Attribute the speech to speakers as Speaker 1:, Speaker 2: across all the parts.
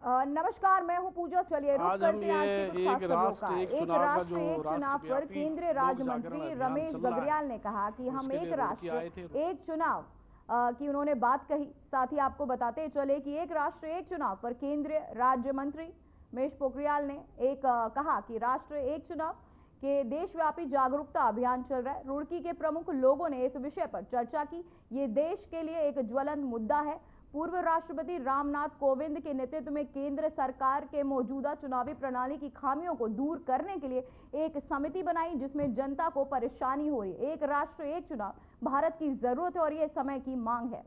Speaker 1: नमस्कार, मैं हूं पूजा। चलिए रुक करते हैं आज की कुछ खास खबरों का। एक राष्ट्र एक चुनाव पर केंद्रीय राज्य मंत्री रमेश गगरियाल ने कहा कि हम एक राष्ट्र एक चुनाव की उन्होंने बात कही। साथ ही आपको बताते चले कि एक राष्ट्र एक चुनाव पर केंद्रीय राज्य मंत्री रमेश पोखरियाल ने कहा कि राष्ट्र एक चुनाव के देशव्यापी जागरूकता अभियान चल रहा है। रुड़की के प्रमुख लोगों ने इस विषय पर चर्चा की। ये देश के लिए एक ज्वलंत मुद्दा है। पूर्व राष्ट्रपति रामनाथ कोविंद के नेतृत्व में केंद्र सरकार के मौजूदा चुनावी प्रणाली की खामियों को दूर करने के लिए एक समिति बनाई, जिसमें जनता को परेशानी हो रही है। एक राष्ट्र एक चुनाव भारत की जरूरत है और ये समय की मांग है।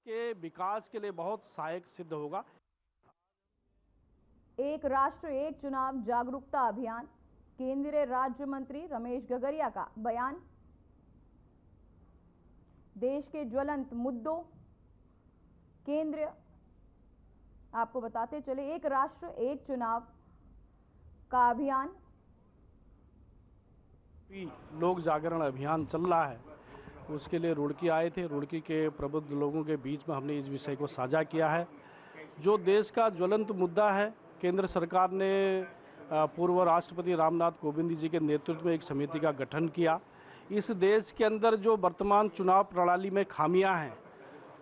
Speaker 2: के विकास के लिए बहुत सहायक सिद्ध होगा।
Speaker 1: एक राष्ट्र एक चुनाव जागरूकता अभियान, केंद्रीय राज्य मंत्री रमेश गगरिया का बयान। देश के ज्वलंत मुद्दों केंद्र आपको बताते चले। एक राष्ट्र एक चुनाव का अभियान,
Speaker 2: लोक जागरण अभियान चल रहा है, उसके लिए रुड़की आए थे। रुड़की के प्रबुद्ध लोगों के बीच में हमने इस विषय को साझा किया है। जो देश का ज्वलंत मुद्दा है, केंद्र सरकार ने पूर्व राष्ट्रपति रामनाथ कोविंद जी के नेतृत्व में एक समिति का गठन किया। इस देश के अंदर जो वर्तमान चुनाव प्रणाली में खामियां हैं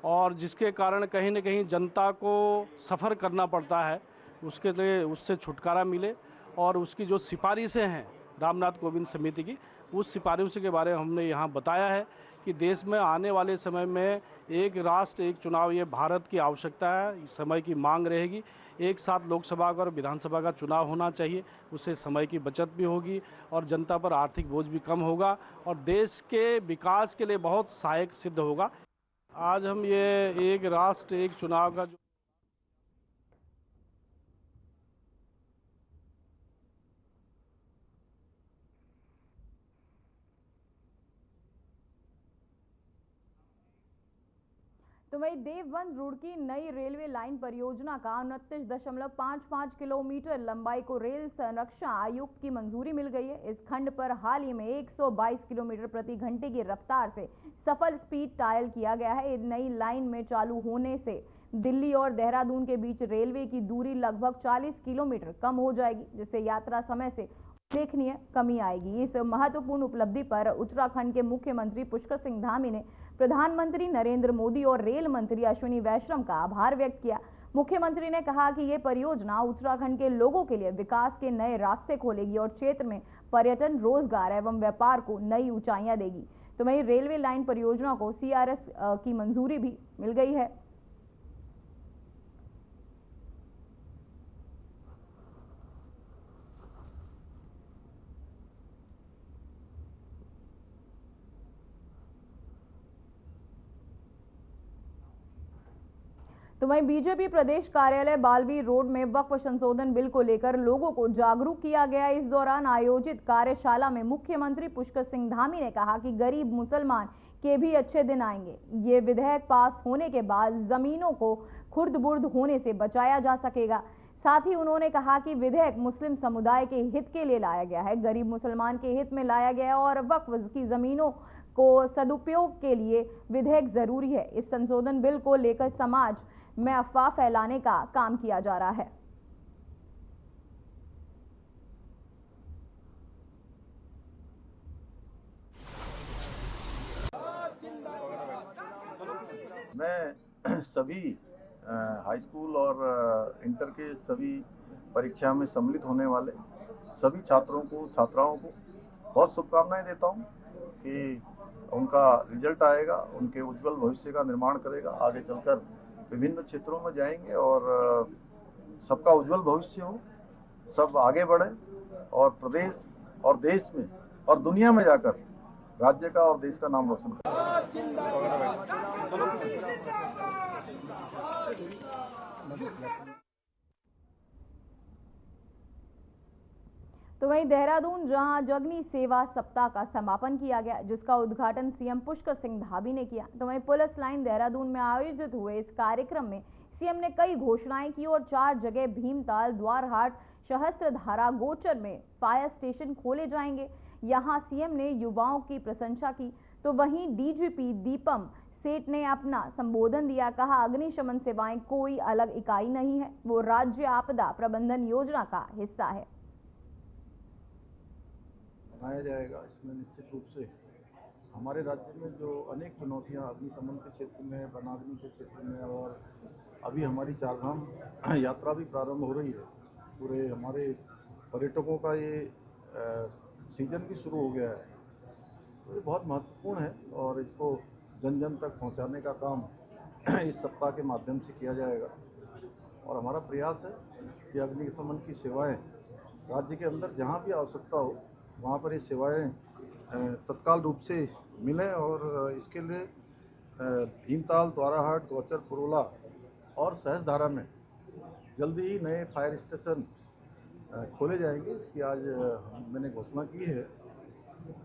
Speaker 2: और जिसके कारण कहीं न कहीं जनता को सफ़र करना पड़ता है, उसके लिए उससे छुटकारा मिले और उसकी जो सिफारिशें हैं रामनाथ कोविंद समिति की, उस सिफारिशों के बारे में हमने यहाँ बताया है कि देश में आने वाले समय में एक राष्ट्र एक चुनाव ये भारत की आवश्यकता है, इस समय की मांग रहेगी। एक साथ लोकसभा और विधानसभा का चुनाव होना चाहिए, उससे समय की बचत भी होगी और जनता पर आर्थिक बोझ भी कम होगा और देश के विकास के लिए बहुत सहायक सिद्ध होगा। आज हम ये एक राष्ट्र एक चुनाव का
Speaker 1: तो वही देवबंद रुड़की नई रेलवे लाइन परियोजना का 29.55 किलोमीटर लंबाई को रेल संरक्षण आयुक्त की मंजूरी मिल गई है। इस खंड पर हाल ही में 122 किलोमीटर प्रति घंटे की रफ्तार से सफल स्पीड ट्रायल किया गया है। इस नई लाइन में चालू होने से दिल्ली और देहरादून के बीच रेलवे की दूरी लगभग 40 किलोमीटर कम हो जाएगी, जिससे यात्रा समय से उल्लेखनीय कमी आएगी। इस महत्वपूर्ण उपलब्धि पर उत्तराखंड के मुख्यमंत्री पुष्कर सिंह धामी ने प्रधानमंत्री नरेंद्र मोदी और रेल मंत्री अश्विनी वैष्णव का आभार व्यक्त किया। मुख्यमंत्री ने कहा कि ये परियोजना उत्तराखंड के लोगों के लिए विकास के नए रास्ते खोलेगी और क्षेत्र में पर्यटन, रोजगार एवं व्यापार को नई ऊंचाइयां देगी। तो वहीं रेलवे लाइन परियोजना को CRS की मंजूरी भी मिल गई है। तो वहीं बीजेपी प्रदेश कार्यालय बालवीर रोड में वक्फ संशोधन बिल को लेकर लोगों को जागरूक किया गया। इस दौरान आयोजित कार्यशाला में मुख्यमंत्री पुष्कर सिंह धामी ने कहा कि गरीब मुसलमान के भी अच्छे दिन आएंगे। ये विधेयक पास होने के बाद जमीनों को खुर्द-बुर्द होने से बचाया जा सकेगा। साथ ही उन्होंने कहा कि विधेयक मुस्लिम समुदाय के हित के लिए लाया गया है, गरीब मुसलमान के हित में लाया गया है और वक्फ की जमीनों को सदुपयोग के लिए विधेयक जरूरी है। इस संशोधन बिल को लेकर समाज में अफवाह फैलाने का काम किया जा रहा है।
Speaker 3: मैं सभी हाई स्कूल और इंटर के सभी परीक्षा में सम्मिलित होने वाले सभी छात्रों को, छात्राओं को बहुत शुभकामनाएं देता हूं कि उनका रिजल्ट आएगा, उनके उज्जवल भविष्य का निर्माण करेगा। आगे चलकर विभिन्न क्षेत्रों में जाएंगे और सबका उज्जवल भविष्य हो, सब आगे बढ़े और प्रदेश और देश में और दुनिया में जाकर राज्य का और देश का नाम रोशन करें।
Speaker 1: तो वहीं देहरादून जहां जगनी सेवा सप्ताह का समापन किया गया, जिसका उद्घाटन CM पुष्कर सिंह धामी ने किया। तो वहीं पुलिस लाइन देहरादून में आयोजित हुए इस कार्यक्रम में सीएम ने कई घोषणाएं की और 4 जगह भीमताल, द्वारहाट, सहस्त्रधारा, गोचर में फायर स्टेशन खोले जाएंगे। यहां सीएम ने युवाओं की प्रशंसा की। तो वहीं डीजीपी दीपम सेठ ने अपना संबोधन दिया। कहा, अग्निशमन सेवाएं कोई अलग इकाई नहीं है, वो राज्य आपदा प्रबंधन योजना का हिस्सा है।
Speaker 3: बनाया जाएगा। इसमें निश्चित रूप से हमारे राज्य में जो अनेक चुनौतियां अग्निशमन के क्षेत्र में, वनाग्नि के क्षेत्र में, और अभी हमारी चारधाम यात्रा भी प्रारंभ हो रही है। पूरे हमारे पर्यटकों का ये सीजन भी शुरू हो गया है, तो ये बहुत महत्वपूर्ण है और इसको जन जन तक पहुंचाने का काम इस सप्ताह के माध्यम से किया जाएगा। और हमारा प्रयास है कि अग्निशमन की सेवाएं राज्य के अंदर जहां भी आवश्यकता हो वहाँ पर ये सेवाएं तत्काल रूप से मिलें। और इसके लिए भीमताल, द्वाराहाट, गोचर, पुरोला और सहस्त्रधारा में जल्दी ही नए फायर स्टेशन खोले जाएंगे। इसकी आज मैंने घोषणा की है।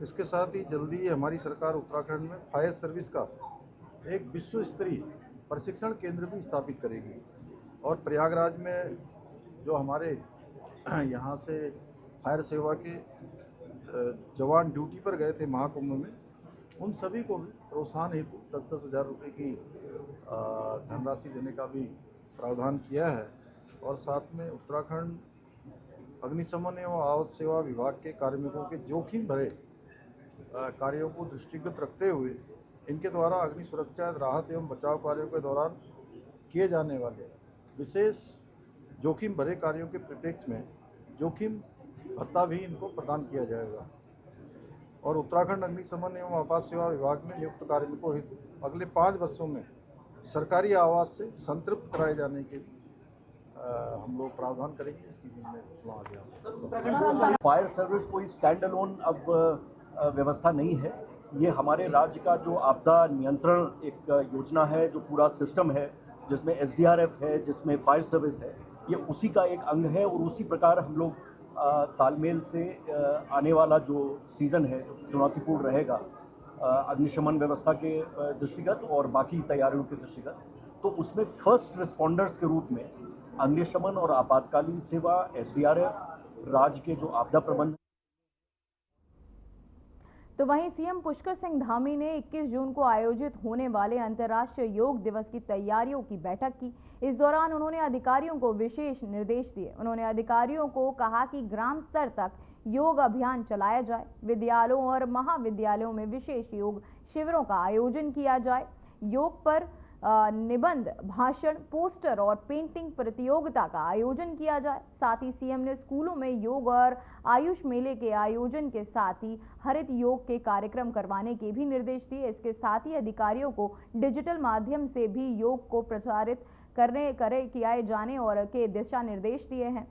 Speaker 3: इसके साथ ही जल्दी ही हमारी सरकार उत्तराखंड में फायर सर्विस का एक विश्व स्तरीय प्रशिक्षण केंद्र भी स्थापित करेगी। और प्रयागराज में जो हमारे यहाँ से फायर सेवा के जवान ड्यूटी पर गए थे महाकुंभ में, उन सभी को भी प्रोत्साहन हेतु 10-10 हज़ार रुपये की धनराशि देने का भी प्रावधान किया है। और साथ में उत्तराखंड अग्निशमन एवं आवास सेवा विभाग के कार्मिकों के जोखिम भरे कार्यों को दृष्टिगत रखते हुए इनके द्वारा अग्नि सुरक्षा, राहत एवं बचाव कार्यों के दौरान किए जाने वाले विशेष जोखिम भरे कार्यों के परिप्रेक्ष्य में जोखिम भत्ता भी इनको प्रदान किया जाएगा। और उत्तराखंड अग्निशमन एवं आपात सेवा विभाग में नियुक्त कार्मिकों हेतु अगले 5 वर्षों में सरकारी आवास से संतृप्त कराए जाने के हम लोग प्रावधान करेंगे। इसकी भी मैं घोषणा आ गया।
Speaker 4: फायर सर्विस कोई स्टैंड अलोन अब व्यवस्था नहीं है। ये हमारे राज्य का जो आपदा नियंत्रण एक योजना है, जो पूरा सिस्टम है, जिसमें SDRF है, जिसमें फायर सर्विस है, ये उसी का एक अंग है। और उसी प्रकार हम लोग तालमेल से आने वाला जो सीज़न है, जो चुनौतीपूर्ण रहेगा अग्निशमन व्यवस्था के दृष्टिगत और बाकी तैयारियों के दृष्टिगत, तो उसमें फर्स्ट रिस्पॉन्डर्स के रूप में अग्निशमन और आपातकालीन सेवा, SDRF, राज्य के जो आपदा प्रबंधन।
Speaker 1: तो वहीं सीएम पुष्कर सिंह धामी ने 21 जून को आयोजित होने वाले अंतर्राष्ट्रीय योग दिवस की तैयारियों की बैठक की। इस दौरान उन्होंने अधिकारियों को विशेष निर्देश दिए। उन्होंने अधिकारियों को कहा कि ग्राम स्तर तक योग अभियान चलाया जाए, विद्यालयों और महाविद्यालयों में विशेष योग शिविरों का आयोजन किया जाए, योग पर निबंध, भाषण, पोस्टर और पेंटिंग प्रतियोगिता का आयोजन किया जाए। साथ ही सीएम ने स्कूलों में योग और आयुष मेले के आयोजन के साथ ही हरित योग के कार्यक्रम करवाने के भी निर्देश दिए। इसके साथ ही अधिकारियों को डिजिटल माध्यम से भी योग को प्रचारित किए जाने और के दिशा निर्देश दिए हैं।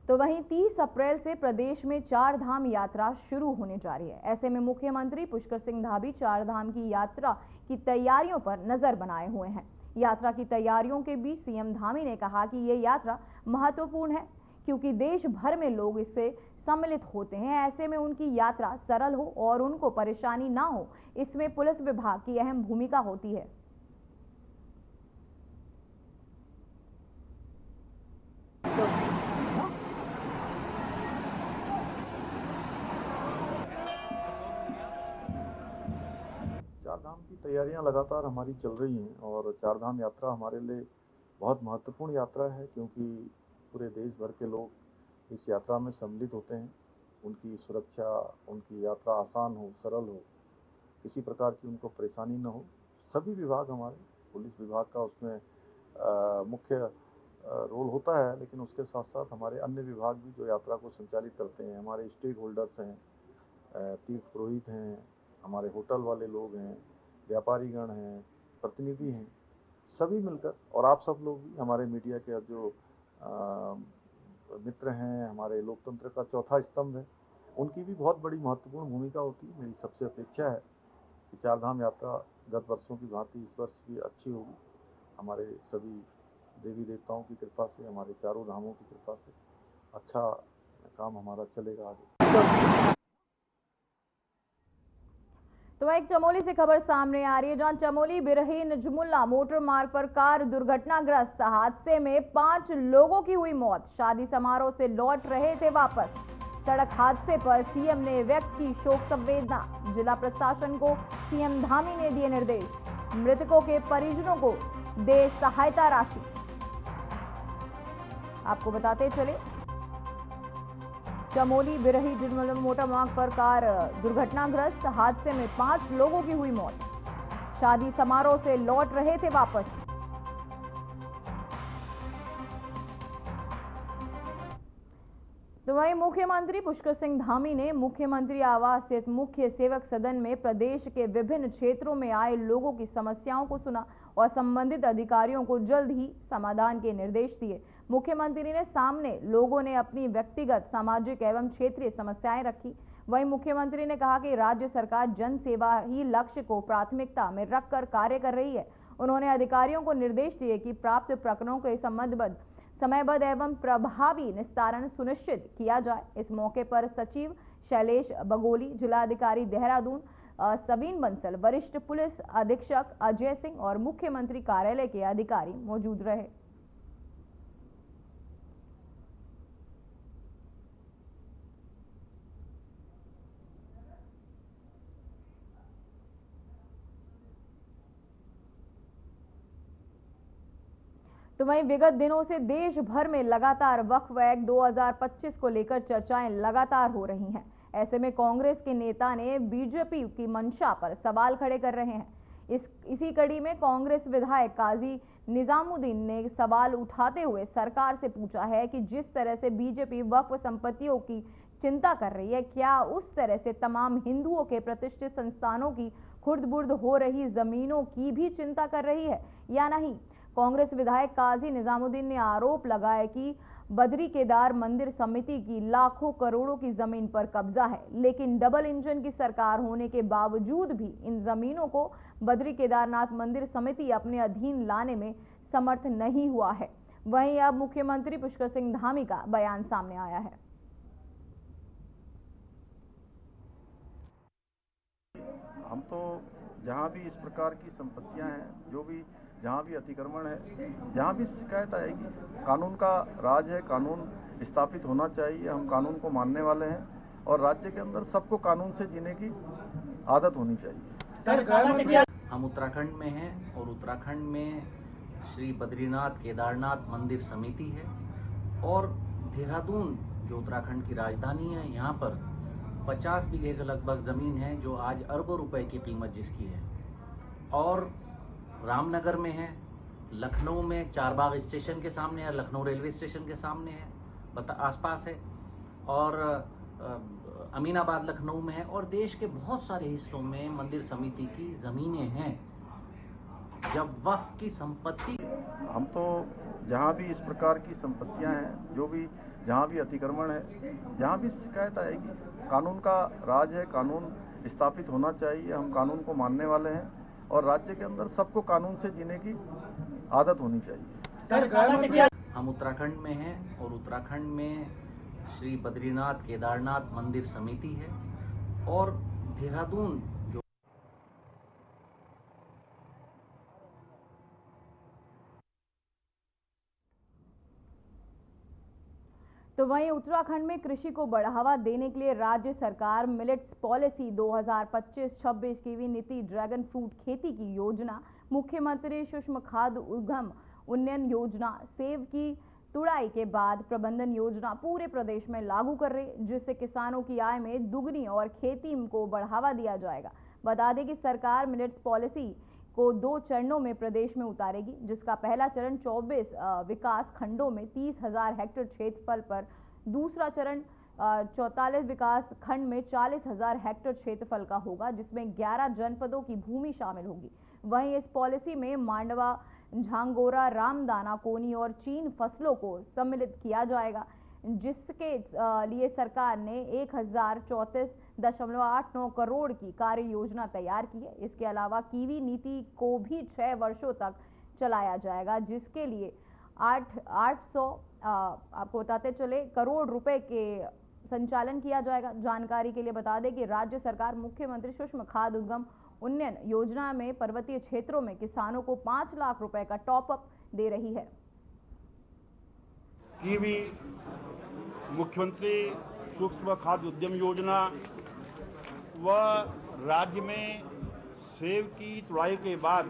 Speaker 1: तो वहीं 30 अप्रैल से प्रदेश में 4 धाम यात्रा शुरू होने जा रही है। ऐसे में मुख्यमंत्री पुष्कर सिंह धामी 4 धाम की यात्रा की तैयारियों पर नजर बनाए हुए हैं। यात्रा की तैयारियों के बीच सीएम धामी ने कहा कि ये यात्रा महत्वपूर्ण है, क्योंकि देश भर में लोग इससे सम्मिलित होते हैं। ऐसे में उनकी यात्रा सरल हो और उनको परेशानी ना हो, इसमें पुलिस विभाग की अहम भूमिका होती है।
Speaker 3: चारधाम की तैयारियां लगातार हमारी चल रही हैं और चारधाम यात्रा हमारे लिए बहुत महत्वपूर्ण यात्रा है, क्योंकि पूरे देश भर के लोग इस यात्रा में सम्मिलित होते हैं। उनकी सुरक्षा, उनकी यात्रा आसान हो, सरल हो, किसी प्रकार की उनको परेशानी न हो। सभी विभाग, हमारे पुलिस विभाग का उसमें मुख्य रोल होता है, लेकिन उसके साथ साथ हमारे अन्य विभाग भी जो यात्रा को संचालित करते हैं, हमारे स्टेक होल्डर्स हैं, तीर्थ पुरोहित हैं, हमारे होटल वाले लोग हैं, व्यापारीगण हैं, प्रतिनिधि हैं, सभी मिलकर, और आप सब लोग भी, हमारे मीडिया के जो मित्र हैं, हमारे लोकतंत्र का चौथा स्तंभ है, उनकी भी बहुत बड़ी महत्वपूर्ण भूमिका होती है। मेरी सबसे अपेक्षा है कि चारधाम यात्रा गत वर्षों की भांति इस वर्ष भी अच्छी होगी। हमारे सभी देवी देवताओं की कृपा से, हमारे चारों धामों की कृपा से अच्छा काम हमारा चलेगा आगे।
Speaker 1: तो एक चमोली से खबर सामने आ रही है, जहां चमोली बिरही नजमुल्ला मोटर मार्ग पर कार दुर्घटनाग्रस्त हादसे में 5 लोगों की हुई मौत। शादी समारोह से लौट रहे थे वापस। सड़क हादसे पर सीएम ने व्यक्त की शोक संवेदना। जिला प्रशासन को सीएम धामी ने दिए निर्देश, मृतकों के परिजनों को दे सहायता राशि। आपको बताते चले, चमोली बिरही नजमुल्ला मोटर मार्ग पर कार दुर्घटनाग्रस्त हादसे में 5 लोगों की हुई मौत। शादी समारोह से लौट रहे थे वापस। तो वहीं मुख्यमंत्री पुष्कर सिंह धामी ने मुख्यमंत्री आवास स्थित मुख्य सेवक सदन में प्रदेश के विभिन्न क्षेत्रों में आए लोगों की समस्याओं को सुना और संबंधित अधिकारियों को जल्द ही समाधान के निर्देश दिए। मुख्यमंत्री ने सामने लोगों ने अपनी व्यक्तिगत, सामाजिक एवं क्षेत्रीय समस्याएं रखी। वहीं मुख्यमंत्री ने कहा कि राज्य सरकार जन सेवा ही लक्ष्य को प्राथमिकता में रखकर कार्य कर रही है। उन्होंने अधिकारियों को निर्देश दिए कि प्राप्त प्रकरणों के संबंधबद्ध समयबद्ध एवं प्रभावी निस्तारण सुनिश्चित किया जाए। इस मौके पर सचिव शैलेश बगोली, जिलाधिकारी देहरादून सबीन बंसल, वरिष्ठ पुलिस अधीक्षक अजय सिंह और मुख्यमंत्री कार्यालय के अधिकारी मौजूद रहे। तो वहीं विगत दिनों से देश भर में लगातार वक्फ एक्ट 2025 को लेकर चर्चाएं लगातार हो रही हैं। ऐसे में कांग्रेस के नेता ने बीजेपी की मंशा पर सवाल खड़े कर रहे हैं। इसी कड़ी में कांग्रेस विधायक काजी निजामुद्दीन ने सवाल उठाते हुए सरकार से पूछा है कि जिस तरह से बीजेपी वक्फ संपत्तियों की चिंता कर रही है, क्या उस तरह से तमाम हिंदुओं के प्रतिष्ठित संस्थानों की खुर्द-बुर्द हो रही जमीनों की भी चिंता कर रही है या नहीं। कांग्रेस विधायक काजी निजामुद्दीन ने आरोप लगाया कि बद्री केदार मंदिर समिति की लाखों करोड़ों की जमीन पर कब्जा है, लेकिन डबल इंजन की सरकार होने के बावजूद भी इन जमीनों को बद्री केदारनाथ मंदिर समिति अपने अधीन लाने में समर्थ नहीं हुआ है। वहीं अब मुख्यमंत्री पुष्कर सिंह धामी का बयान सामने आया है।
Speaker 3: हम तो जहाँ भी इस प्रकार की संपत्तियां हैं, जो भी जहाँ भी अतिक्रमण है, जहाँ भी शिकायत आएगी, कानून का राज है, कानून स्थापित होना चाहिए। हम कानून को मानने वाले हैं और राज्य के अंदर सबको कानून से जीने की आदत होनी चाहिए।
Speaker 5: हम उत्तराखंड में हैं और उत्तराखंड में श्री बद्रीनाथ केदारनाथ मंदिर समिति है और देहरादून जो उत्तराखंड की राजधानी है, यहाँ पर 50 बीघे के लगभग ज़मीन है जो आज अरबों रुपए की कीमत जिसकी है। और रामनगर में है, लखनऊ में चारबाग स्टेशन के सामने है, लखनऊ रेलवे स्टेशन के सामने है, आसपास है, और अमीनाबाद लखनऊ में है, और देश के बहुत सारे हिस्सों में मंदिर समिति की ज़मीनें हैं। जब वक्फ की संपत्ति,
Speaker 3: हम तो जहाँ भी इस प्रकार की संपत्तियां हैं, जो भी जहाँ भी अतिक्रमण है, जहाँ भी शिकायत आएगी, कानून का राज है, कानून स्थापित होना चाहिए। हम कानून को मानने वाले हैं और राज्य के अंदर सबको कानून से जीने की आदत होनी चाहिए।
Speaker 5: हम उत्तराखंड में हैं और उत्तराखंड में श्री बद्रीनाथ केदारनाथ मंदिर समिति है और देहरादून जो
Speaker 1: तो वहीं उत्तराखंड में कृषि को बढ़ावा देने के लिए राज्य सरकार मिलेट्स पॉलिसी 2025-26 की भी नीति, ड्रैगन फ्रूट खेती की योजना, मुख्यमंत्री सूक्ष्म खाद्य उद्यम उन्नयन योजना, सेब की तुड़ाई के बाद प्रबंधन योजना पूरे प्रदेश में लागू कर रही, जिससे किसानों की आय में दुगनी और खेती को बढ़ावा दिया जाएगा। बता दें कि सरकार मिलेट्स पॉलिसी को 2 चरणों में प्रदेश में उतारेगी, जिसका पहला चरण 24 विकास खंडों में 30,000 हेक्टेयर क्षेत्रफल पर, दूसरा चरण 44 विकास खंड में 40,000 हेक्टेयर क्षेत्रफल का होगा, जिसमें 11 जनपदों की भूमि शामिल होगी। वहीं इस पॉलिसी में मांडवा, झांगोरा, रामदाना, कोनी और चीन फसलों को सम्मिलित किया जाएगा, जिसके लिए सरकार ने 1034.89 करोड़ की कार्य योजना तैयार की है। इसके अलावा कीवी नीति को भी 6 वर्षों तक चलाया जाएगा, जिसके लिए 800 आपको बताते चले करोड़ रुपए के संचालन किया जाएगा। जानकारी के लिए बता दें कि राज्य सरकार मुख्यमंत्री सूक्ष्म खाद उद्गम उन्नयन योजना में पर्वतीय क्षेत्रों में किसानों को 5 लाख रुपए का टॉप अप दे रही है।
Speaker 6: कीवी मुख्यमंत्री सूक्ष्म खाद्य उद्यम योजना व राज्य में सेब की तुड़ाई के बाद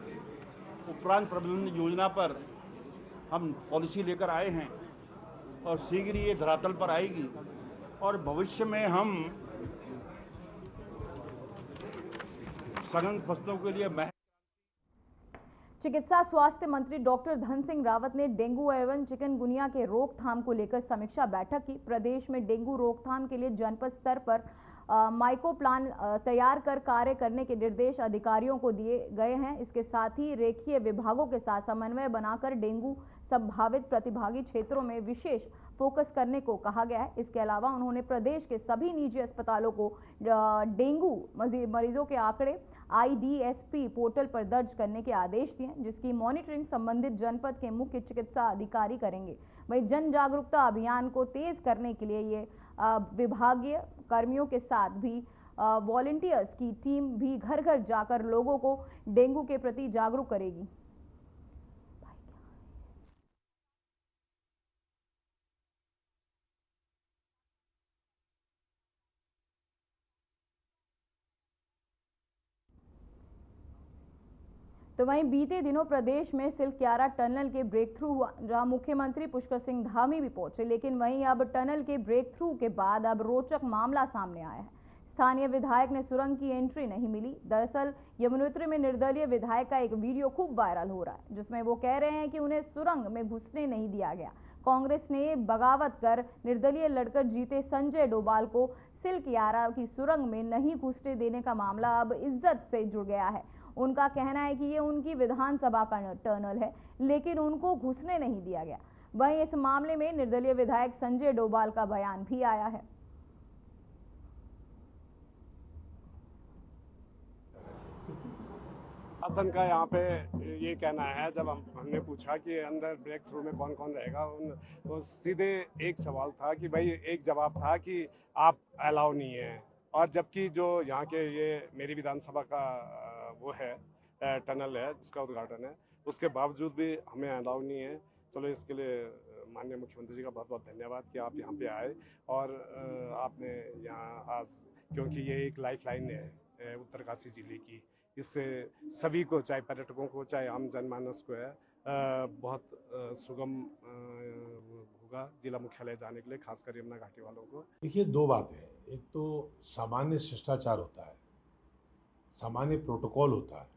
Speaker 6: उपरांत प्रबंधन योजना पर हम पॉलिसी लेकर आए हैं और शीघ्र ये धरातल पर आएगी और भविष्य में हम सघन फसलों के लिए
Speaker 1: चिकित्सा स्वास्थ्य मंत्री डॉक्टर धन सिंह रावत ने डेंगू एवं चिकनगुनिया के रोकथाम को लेकर समीक्षा बैठक की। प्रदेश में डेंगू रोकथाम के लिए जनपद स्तर पर माइको प्लान तैयार कर कार्य करने के निर्देश अधिकारियों को दिए गए हैं। इसके साथ ही रेखीय विभागों के साथ समन्वय बनाकर डेंगू संभावित प्रतिभागी क्षेत्रों में विशेष फोकस करने को कहा गया है। इसके अलावा उन्होंने प्रदेश के सभी निजी अस्पतालों को डेंगू मरीजों के आंकड़े IDSP पोर्टल पर दर्ज करने के आदेश दिए, जिसकी मॉनिटरिंग संबंधित जनपद के मुख्य चिकित्सा अधिकारी करेंगे। वहीं जन जागरूकता अभियान को तेज करने के लिए ये विभागीय कर्मियों के साथ भी वॉलंटियर्स की टीम भी घर घर जाकर लोगों को डेंगू के प्रति जागरूक करेगी। तो वहीं बीते दिनों प्रदेश में सिलक्यारा टनल के ब्रेक थ्रू हुआ, जहां मुख्यमंत्री पुष्कर सिंह धामी भी पहुंचे। लेकिन वहीं अब टनल के ब्रेक थ्रू के बाद अब रोचक मामला सामने आया है। स्थानीय विधायक ने सुरंग की एंट्री नहीं मिली। दरअसल यमुनोत्री में निर्दलीय विधायक का एक वीडियो खूब वायरल हो रहा है, जिसमें वो कह रहे हैं कि उन्हें सुरंग में घुसने नहीं दिया गया। कांग्रेस ने बगावत कर निर्दलीय लड़कर जीते संजय डोभाल को सिलक्यारा की सुरंग में नहीं घुसने देने का मामला अब इज्जत से जुड़ गया है। उनका कहना है कि ये उनकी विधानसभा का टनल है, लेकिन उनको घुसने नहीं दिया गया। वहीं इस मामले में निर्दलीय विधायक संजय डोभाल का बयान भी आया है।
Speaker 7: शासन का यहाँ पे ये कहना है, जब हमने पूछा कि अंदर ब्रेक थ्रू में कौन कौन रहेगा, तो सीधे एक सवाल था कि भाई, एक जवाब था कि आप अलाउ नहीं है, और जबकि जो यहाँ के ये मेरी विधानसभा का वो है टनल है जिसका उद्घाटन है, उसके बावजूद भी हमें अलाउ नहीं है। चलो, इसके लिए माननीय मुख्यमंत्री जी का बहुत बहुत धन्यवाद कि आप यहाँ पे आए और आपने यहाँ आज, क्योंकि ये एक लाइफलाइन है उत्तरकाशी जिले की, इससे सभी को, चाहे पर्यटकों को चाहे आम जनमानस को है, बहुत सुगम होगा जिला मुख्यालय जाने के लिए, खासकर यमुना घाटी वालों को।
Speaker 8: देखिए, दो बातें हैं। एक तो सामान्य शिष्टाचार होता है, सामान्य प्रोटोकॉल होता है।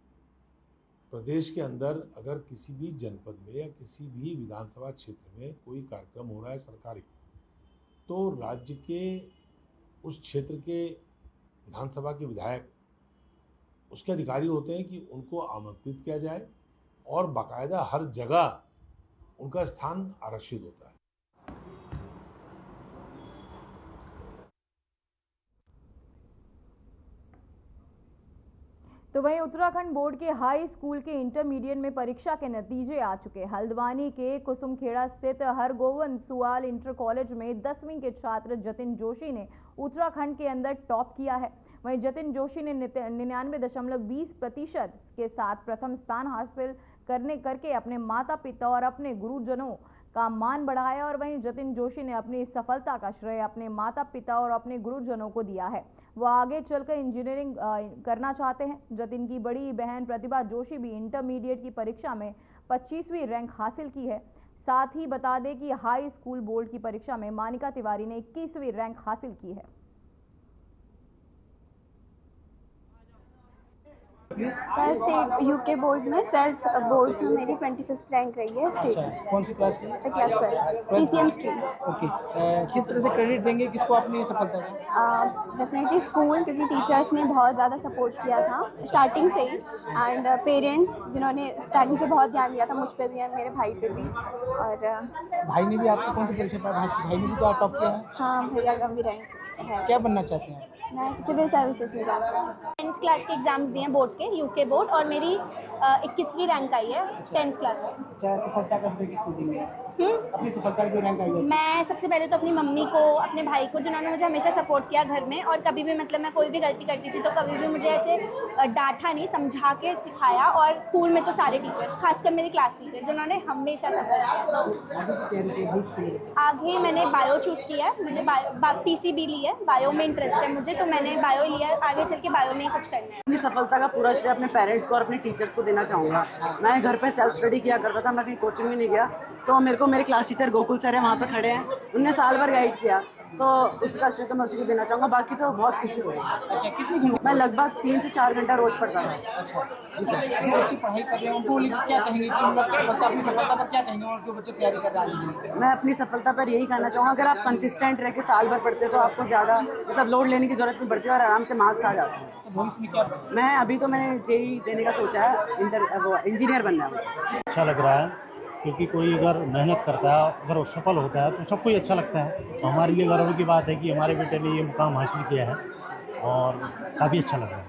Speaker 8: प्रदेश के अंदर अगर किसी भी जनपद में या किसी भी विधानसभा क्षेत्र में कोई कार्यक्रम हो रहा है सरकारी, तो राज्य के उस क्षेत्र के विधानसभा के विधायक उसके अधिकारी होते हैं कि उनको आमंत्रित किया जाए और बाकायदा हर जगह उनका स्थान आरक्षित होता है।
Speaker 1: तो वहीं उत्तराखंड बोर्ड के हाई स्कूल के इंटरमीडिएट में परीक्षा के नतीजे आ चुके। हल्द्वानी के कुसुमखेड़ा स्थित हरगोविंद सुआल इंटर कॉलेज में 10वीं के छात्र जतिन जोशी ने उत्तराखंड के अंदर टॉप किया है। वहीं जतिन जोशी ने 99.20% के साथ प्रथम स्थान हासिल करके अपने माता पिता और अपने गुरुजनों का मान बढ़ाया। और वहीं जतिन जोशी ने अपनी इस सफलता का श्रेय अपने माता पिता और अपने गुरुजनों को दिया है। वो आगे चलकर इंजीनियरिंग करना चाहते हैं। जतिन की बड़ी बहन प्रतिभा जोशी भी इंटरमीडिएट की परीक्षा में 25वीं रैंक हासिल की है। साथ ही बता दें कि हाई स्कूल बोर्ड की परीक्षा में मानिका तिवारी ने 21वीं रैंक हासिल की है।
Speaker 9: सर, स्टेट यूके बोर्ड में 12th बोर्ड्स में मेरी 25th रैंक रही है स्टेट।
Speaker 10: अच्छा, कौन सी क्लास की?
Speaker 9: Class 12 PCM stream.
Speaker 10: ओके, किस तरह से क्रेडिट देंगे, किसको अपनी ये सफलता का?
Speaker 9: डेफिनेटली स्कूल, क्योंकि टीचर्स ने बहुत ज़्यादा सपोर्ट किया था स्टार्टिंग से ही, एंड पेरेंट्स जिन्होंने स्टार्टिंग से बहुत ध्यान दिया था मुझ पे भी और मेरे भाई पे भी। और
Speaker 10: भाई ने भी आपको कौन सी परीक्षा पढ़ा? भाई ने भी तो टॉप किया है।
Speaker 9: हाँ भैया का भी रैंक है।
Speaker 10: क्या बनना चाहते हैं?
Speaker 9: मैं सिविल सर्विसेज में जाना चाहती हूँ। 10th क्लास के एग्जाम्स दिए बोर्ड के, यूके बोर्ड, और मेरी 21वीं रैंक आई है 10th क्लास में।
Speaker 10: अच्छा, सफलता का श्रेय किसको देंगे? अपनी सफलता जो रैंक आई है।
Speaker 9: मैं सबसे पहले तो अपनी मम्मी को, अपने भाई को, जिन्होंने मुझे हमेशा सपोर्ट किया घर में, और कभी भी मतलब मैं कोई भी गलती करती थी तो कभी भी मुझे ऐसे डांटा नहीं, समझा के सिखाया। और स्कूल में तो सारे टीचर्स, खासकर मेरी क्लास टीचर्स, जिन्होंने हमेशा सपोर्ट किया। आगे मैंने बायो चूज़ किया है, मुझे PCB ली है, बायो में इंटरेस्ट है मुझे, तो मैंने बायो लिया है। आगे चल के बायो में ही कुछ करना है।
Speaker 11: अपनी सफलता का पूरा श्रेय अपने पेरेंट्स को और अपने टीचर्स को देना चाहूँगा। मैं घर पे सेल्फ स्टडी किया करता था, मैं कहीं कोचिंग भी नहीं गया, तो मेरे को मेरे क्लास टीचर गोकुल सर है, वहाँ पे खड़े हैं, उनने साल भर गाइड किया, तो उसका श्रेय तो मैं उसी को देना चाहूँगा। बाकी तो बहुत खुशी हुई।
Speaker 10: अच्छा, कितनी
Speaker 11: मैं लगभग 3 से 4 घंटा रोज पढ़ता था।
Speaker 10: अच्छा, जो बच्चे पढ़ाई कर रहे हैं उनको क्या कहेंगे कि अपनी सफलता पर क्या कहेंगे, और जो बच्चे तैयारी कर रहे हैं?
Speaker 11: मैं अपनी सफलता पर यही कहना चाहूँगा, अगर आप कंसिस्टेंट रह के साल भर पढ़ते तो आपको ज़्यादा मतलब लोड लेने की जरूरत नहीं पड़ती और आराम से मार्क्स आ जाते हैं।
Speaker 10: तो भविष्य में क्या?
Speaker 11: मैं अभी तो मैंने JEE देने का सोचा है, इंजीनियर बनना है।
Speaker 12: अच्छा लग रहा है, क्योंकि कोई अगर मेहनत करता है, अगर वो सफल होता है तो सबको ही अच्छा लगता है। तो हमारे लिए गर्व की बात है कि हमारे बेटे ने ये मुकाम हासिल किया है और काफ़ी अच्छा लग रहा है।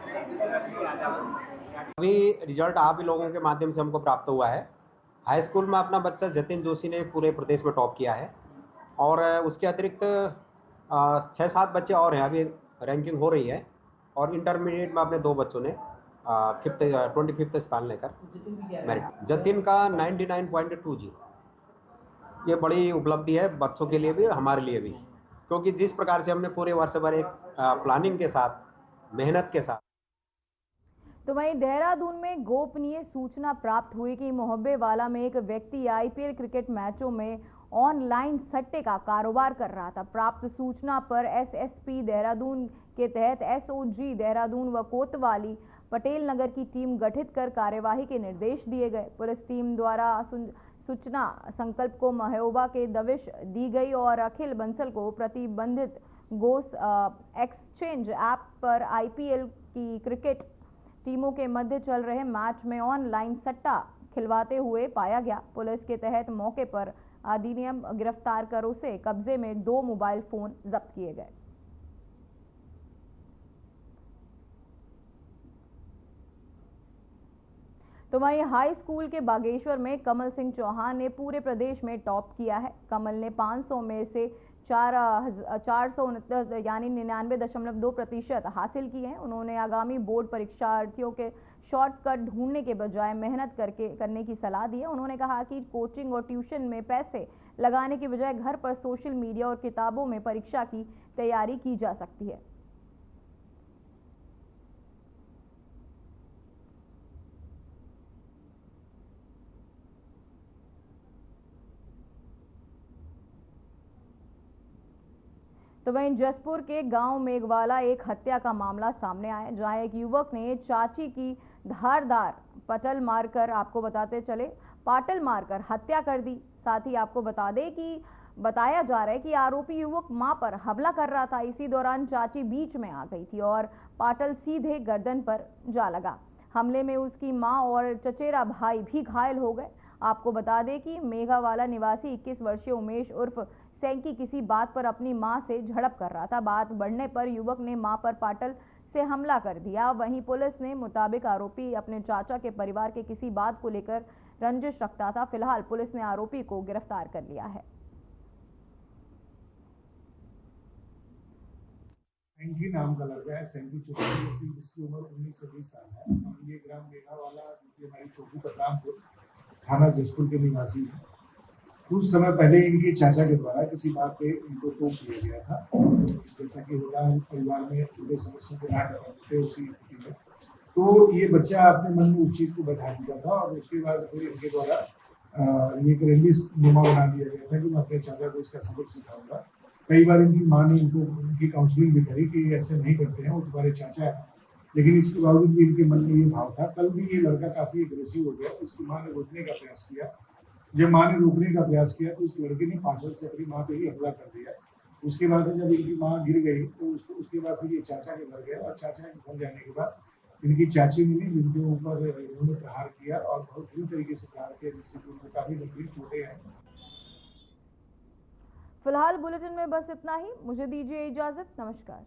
Speaker 13: अभी रिजल्ट आप ही लोगों के माध्यम से हमको प्राप्त हुआ है। हाई स्कूल में अपना बच्चा जतिन जोशी ने पूरे प्रदेश में टॉप किया है, और उसके अतिरिक्त 6-7 बच्चे और हैं, अभी रैंकिंग हो रही है। और इंटरमीडिएट में अपने 2 बच्चों ने 25th स्थान लेकर मेरिट। जतिन का 99.2 जी। ये बड़ी उपलब्धि है बच्चों के लिए भी, हमारे लिए भी, क्योंकि जिस प्रकार से हमने पूरे वर्ष भर एक प्लानिंग के साथ, मेहनत के साथ।
Speaker 1: तो वहीं देहरादून में गोपनीय सूचना प्राप्त हुई कि मोहब्बेवाला में एक व्यक्ति IPL क्रिकेट मैचों में ऑनलाइन सट्टे का कारोबार कर रहा था। प्राप्त सूचना पर SSP देहरादून के तहत SOG देहरादून व कोतवाली पटेल नगर की टीम गठित कर कार्यवाही के निर्देश दिए गए। पुलिस टीम द्वारा सूचना संकल्प को महोबा के दबिश दी गई और अखिल बंसल को प्रतिबंधित गोस एक्सचेंज ऐप पर IPL की क्रिकेट टीमों के मध्य चल रहे मैच में ऑनलाइन सट्टा खिलवाते हुए पाया गया। पुलिस के तहत मौके पर अधिनियम गिरफ्तार कर उसे कब्जे में 2 मोबाइल फोन जब्त किए गए। तो वहीं हाई स्कूल के बागेश्वर में कमल सिंह चौहान ने पूरे प्रदेश में टॉप किया है। कमल ने 500 में से 469 यानी 99.2% हासिल किए हैं। उन्होंने आगामी बोर्ड परीक्षार्थियों के शॉर्टकट ढूंढने के बजाय मेहनत करने की सलाह दी है। उन्होंने कहा कि कोचिंग और ट्यूशन में पैसे लगाने की बजाय घर पर सोशल मीडिया और किताबों में परीक्षा की तैयारी की जा सकती है। तो वहीं जसपुर के गांव मेघवाला एक हत्या का मामला सामने आया, जहां एक युवक ने चाची की धारदार पाटल मारकर हत्या कर दी। साथ ही आपको बताया जा रहा है कि आरोपी युवक मां पर हमला कर रहा था। इसी दौरान चाची बीच में आ गई थी और पाटल सीधे गर्दन पर जा लगा। हमले में उसकी मां और चचेरा भाई भी घायल हो गए। आपको बता दें कि मेघावाला निवासी 21 वर्षीय उमेश उर्फ सैंकी किसी बात पर अपनी मां से झड़प कर रहा था। बात बढ़ने पर युवक ने मां पर पाटल से हमला कर दिया। वहीं पुलिस ने मुताबिक आरोपी अपने चाचा के परिवार के किसी बात को लेकर रंजिश रखता था। फिलहाल पुलिस ने आरोपी को गिरफ्तार कर लिया है।
Speaker 14: सैंकी नाम का लड़का है, सैंकी चौधरी, जिसकी उम्र 19 से 20 साल है। ये ग्राम मेघावाला हमारी चौकी बदनामपुर थाना जसपुर के निवासी है। कुछ समय पहले इनके चाचा के द्वारा किसी बात पे इनको टोक दिया गया था। जैसा कि होता है परिवार में छोटे सदस्यों को ना करते उसी स्थिति में, तो ये बच्चा अपने मन में उस चीज को बैठा चुका था और उसके बाद फिर इनके द्वारा ये एक रंजिश नुमा बना दिया गया था कि मैं अपने चाचा को इसका सबक सिखाऊंगा। कई बार इनकी माँ ने इनको उनकी काउंसलिंग भी करी कि ऐसे नहीं करते हैं, वो तुम्हारे चाचा है, लेकिन इसके बावजूद भी इनके मन में ये भाव था। कल भी ये लड़का काफी एग्रेसिव हो गया, उसकी माँ ने रोकने का प्रयास किया। जब माँ ने रोकने का प्रयास किया तो उस लड़के ने पाटल से अपनी माँ पे ही हमला कर दिया। उसके बाद से जब इनकी माँ गिर गई तो उसके बाद फिर ये चाचा के घर गया और चाचा के घर जाने के बाद इनकी चाची मिली, जिनके ऊपर इन्होंने प्रहार किया और बहुत बुरी तरीके से प्रहार किया, जिससे उनको काफी गंभीर चोटें हैं।
Speaker 1: फिलहाल बुलेटिन में बस इतना ही। मुझे दीजिए इजाजत। नमस्कार।